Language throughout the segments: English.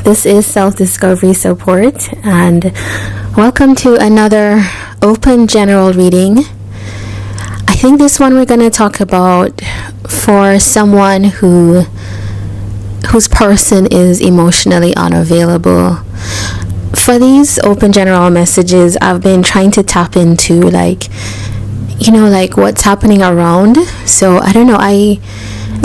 This is Self-Discovery Support, and welcome to another open general reading. I think this one we're going to talk about for someone whose person is emotionally unavailable. For these open general messages, I've been trying to tap into like what's happening around. So I don't know, a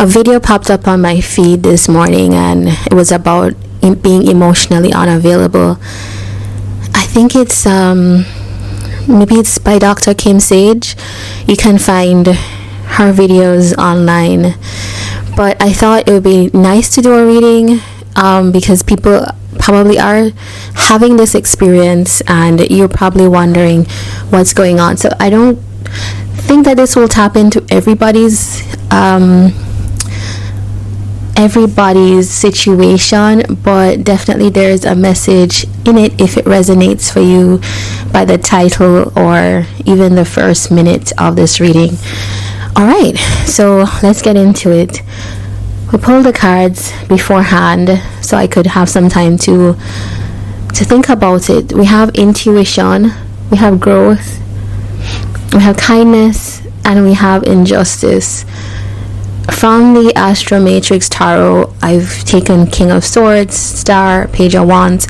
video popped up on my feed this morning and it was about being emotionally unavailable. I think it's maybe it's by Dr. Kim Sage. You can find her videos online, but I thought it would be nice to do a reading because people probably are having this experience and you're probably wondering what's going on. So I don't think that this will tap into everybody's situation, but definitely there's a message in it if it resonates for you by the title or even the first minute of this reading. Alright, so let's get into it. We pulled the cards beforehand so I could have some time to think about it. We have intuition, we have growth, we have kindness, and we have injustice. From the Astro Matrix Tarot, I've taken King of Swords, Star, Page of Wands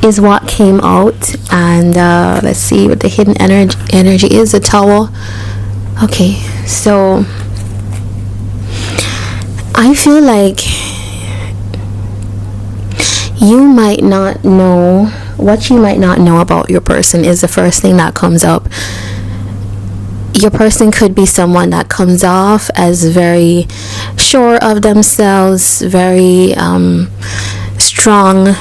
is what came out, and let's see what the hidden energy is. The Tower. Okay, so I feel like you might not know what you might not know about your person is the first thing that comes up. Your person could be someone that comes off as very sure of themselves, very strong,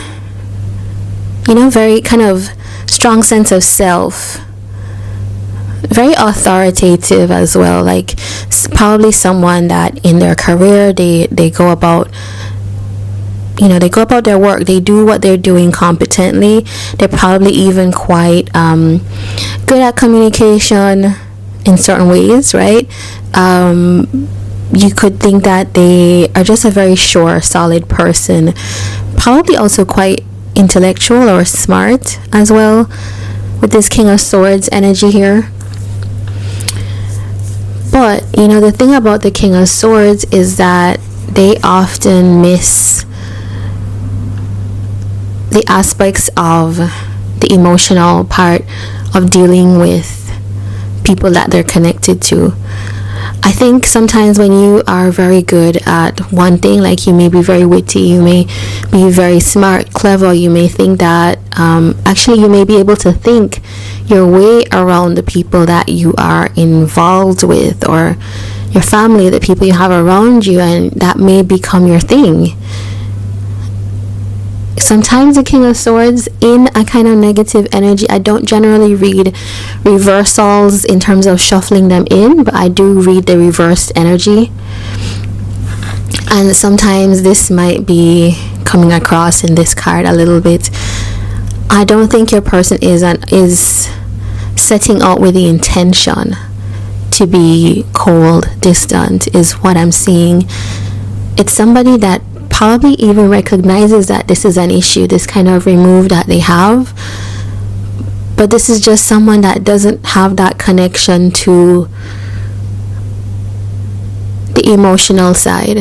very kind of strong sense of self, very authoritative as well. Like probably someone that in their career they go about their work, they do what they're doing competently. They're probably even quite good at communication in certain ways, right? You could think that they are just a very sure, solid person, probably also quite intellectual or smart as well, with this King of Swords energy here. But the thing about the King of Swords is that they often miss the aspects of the emotional part of dealing with people that they're connected to. I think sometimes when you are very good at one thing, like you may be very witty, you may be very smart, clever, you may think that actually you may be able to think your way around the people that you are involved with, or your family, the people you have around you, and that may become your thing. Sometimes the King of Swords in a kind of negative energy, I don't generally read reversals in terms of shuffling them in, but I do read the reversed energy. And sometimes this might be coming across in this card a little bit. I don't think your person is setting out with the intention to be cold, distant, is what I'm seeing. It's somebody that probably even recognizes that this is an issue, this kind of remove that they have, but this is just someone that doesn't have that connection to the emotional side.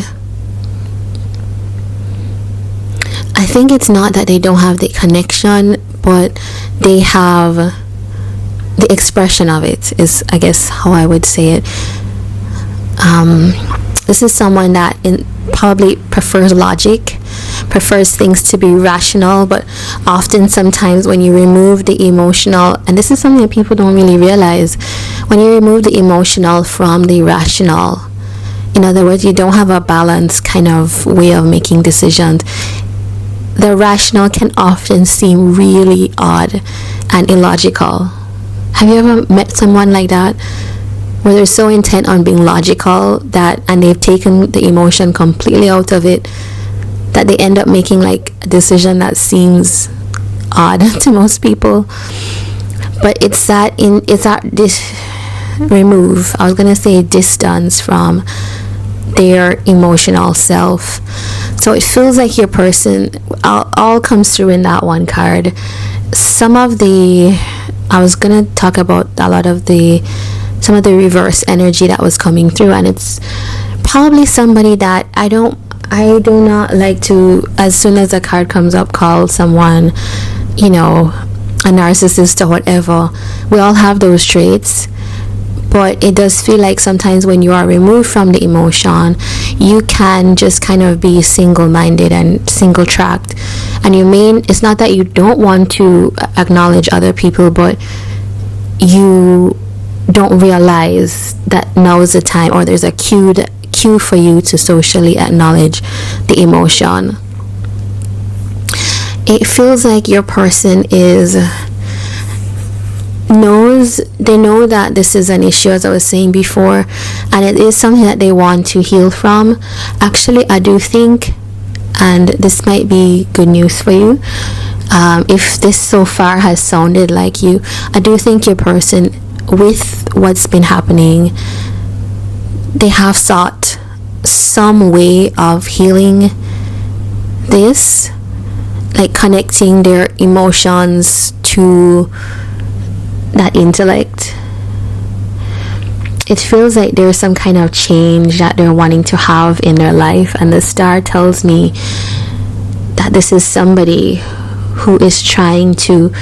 I think it's not that they don't have the connection, but they have the expression of it, is I guess how I would say it. This is someone that probably prefers logic, prefers things to be rational, but often sometimes when you remove the emotional, and this is something that people don't really realize, when you remove the emotional from the rational, in other words, you don't have a balanced kind of way of making decisions. The rational can often seem really odd and illogical. Have you ever met someone like that, where they're so intent on being logical and they've taken the emotion completely out of it, that they end up making like a decision that seems odd to most people? But it's that remove, I was gonna say distance from their emotional self. So it feels like your person all comes through in that one card. I was gonna talk about some of the reverse energy that was coming through, and it's probably somebody that I do not like to, as soon as a card comes up, call someone, a narcissist or whatever. We all have those traits, but it does feel like sometimes when you are removed from the emotion, you can just kind of be single-minded and single-tracked, and it's not that you don't want to acknowledge other people, but you don't realize that now is the time, or there's a cue for you to socially acknowledge the emotion. It feels like your person they know that this is an issue, as I was saying before, and it is something that they want to heal from. Actually, I do think, and this might be good news for you, if this so far has sounded like you, I do think your person, with what's been happening, they have sought some way of healing this, like connecting their emotions to that intellect. It feels like there's some kind of change that they're wanting to have in their life, and the star tells me that this is somebody who is trying to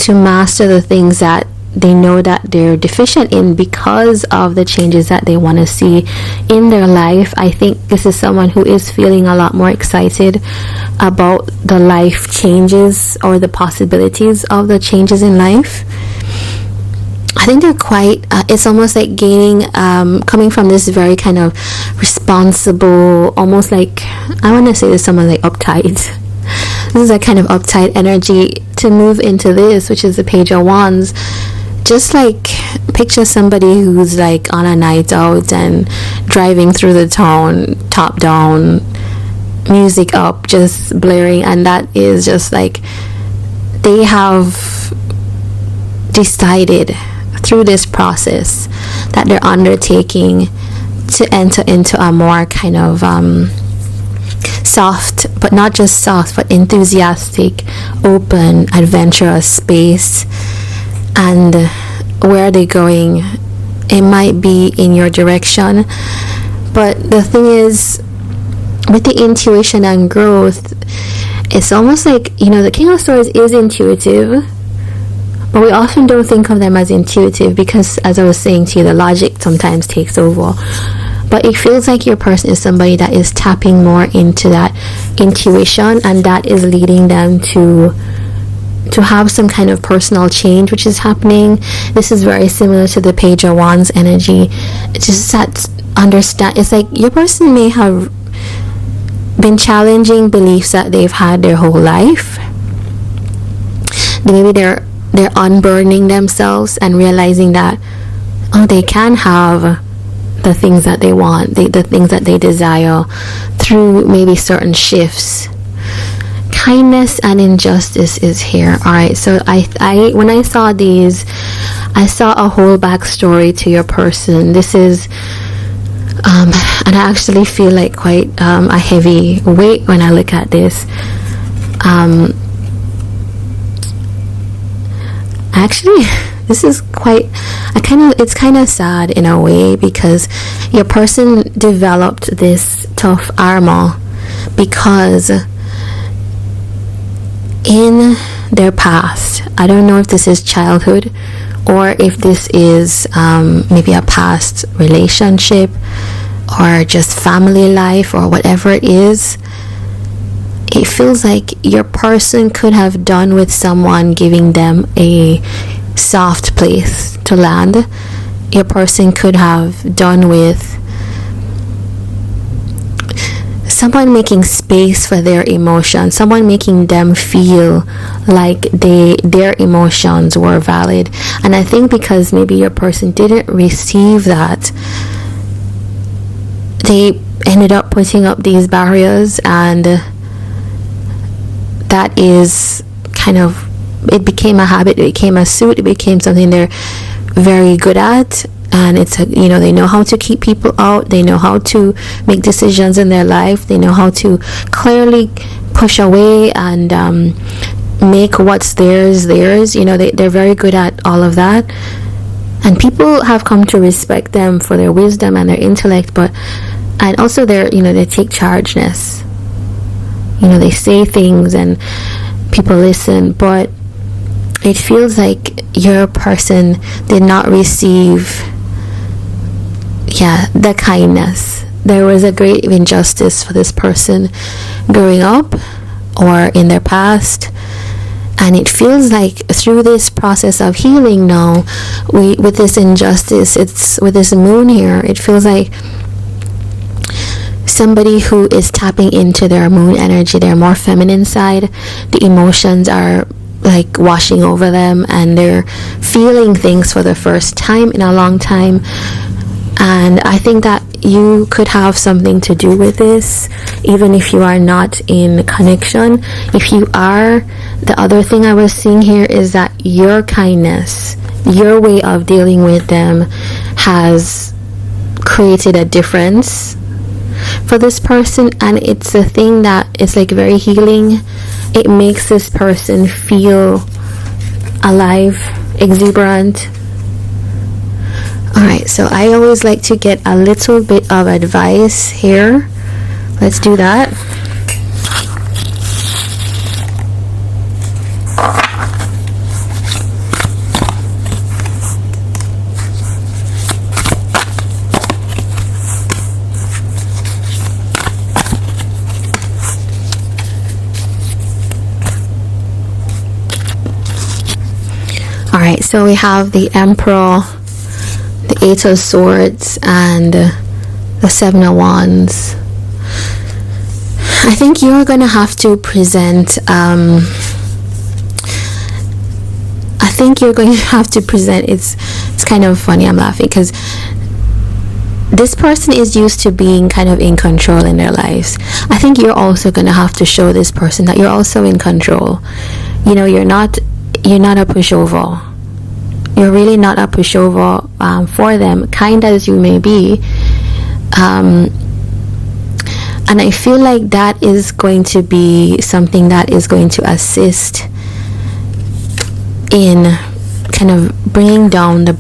master the things that they know that they're deficient in because of the changes that they want to see in their life. I think this is someone who is feeling a lot more excited about the life changes, or the possibilities of the changes in life. I think they're quite, it's almost like coming from this very kind of responsible, almost like, I want to say this, someone like uptight. This is a kind of uptight energy to move into this, which is the Page of Wands. Just like, picture somebody who's like on a night out and driving through the town, top down, music up, just blaring, and that is just like, they have decided through this process that they're undertaking to enter into a more kind of soft, but not just soft, but enthusiastic, open, adventurous space. And where are they going? It might be in your direction, but the thing is, with the intuition and growth, it's almost like, the King of Swords is intuitive, but we often don't think of them as intuitive because, as I was saying to you, the logic sometimes takes over. But it feels like your person is somebody that is tapping more into that intuition, and that is leading them to have some kind of personal change which is happening. This is very similar to the Page of Wands energy. It's just that it's like your person may have been challenging beliefs that they've had their whole life. Maybe they're unburdening themselves and realizing that they can have the things that they want, the things that they desire, through maybe certain shifts. Kindness and injustice is here. All right, so I when I saw these, I saw a whole backstory to your person. This is and I actually feel like quite a heavy weight when I look at this. Actually, this is quite, it's kind of sad in a way, because your person developed this tough armor because in their past, I don't know if this is childhood or if this is maybe a past relationship or just family life or whatever it is, it feels like your person could have done with someone giving them a soft place to land. Your person could have done with someone making space for their emotions, someone making them feel like their emotions were valid. And I think because maybe your person didn't receive that, they ended up putting up these barriers, and that is kind of, it became a habit, it became a suit, it became something they're very good at, and it's they know how to keep people out, they know how to make decisions in their life, they know how to clearly push away and make what's theirs. They're very good at all of that, and people have come to respect them for their wisdom and their intellect, and also their they take chargeness. They say things and people listen, but it feels like your person did not receive the kindness. There was a great injustice for this person growing up or in their past, and it feels like through this process of healing now, with this injustice, it's with this moon here, it feels like somebody who is tapping into their moon energy, their more feminine side, the emotions are like washing over them, and they're feeling things for the first time in a long time. And I think that you could have something to do with this, even if you are not in connection. If you are, the other thing I was seeing here is that your kindness, your way of dealing with them has created a difference for this person, and it's a thing that is like very healing. It makes this person feel alive, exuberant. Alright, so I always like to get a little bit of advice here. Let's do that. Alright, so we have the Emperor, the Eight of Swords, and the Seven of Wands. I think you're going to have to present, it's kind of funny, I'm laughing, because this person is used to being kind of in control in their lives. I think you're also going to have to show this person that you're also in control. You're not a pushover. You're really not a pushover for them, kind as you may be. And I feel like that is going to be something that is going to assist in kind of bringing down the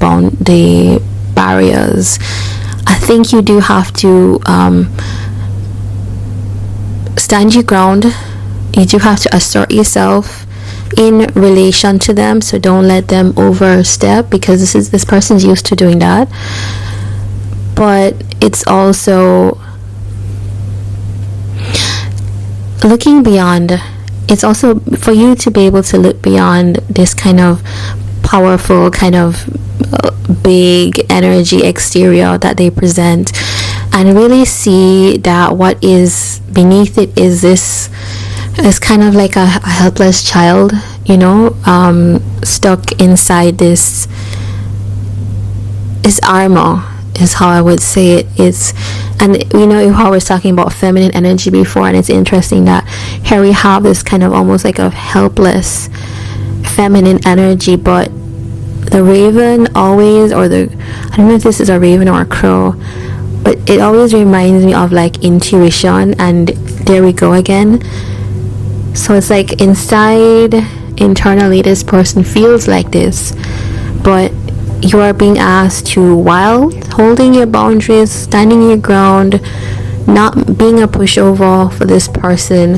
barriers. I think you do have to stand your ground. You do have to assert yourself in relation to them, so don't let them overstep, because this person's used to doing that. But it's also looking beyond. It's also for you to be able to look beyond this kind of powerful, kind of big energy exterior that they present, and really see that what is beneath it is this. It's kind of like a helpless child, stuck inside this armor, is how I would say it. How I was talking about feminine energy before, and it's interesting that here we have this kind of almost like a helpless feminine energy, but the raven always, I don't know if this is a raven or a crow, but it always reminds me of like intuition, and there we go again. So it's like internally this person feels like this, but you are being asked to, while holding your boundaries, standing your ground, not being a pushover for this person,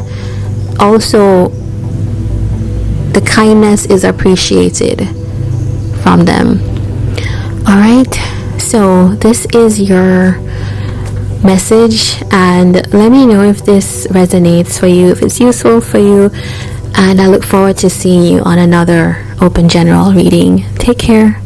also the kindness is appreciated from them. Alright, so this is your message, and let me know if this resonates for you, if it's useful for you, and I look forward to seeing you on another open general reading. Take care.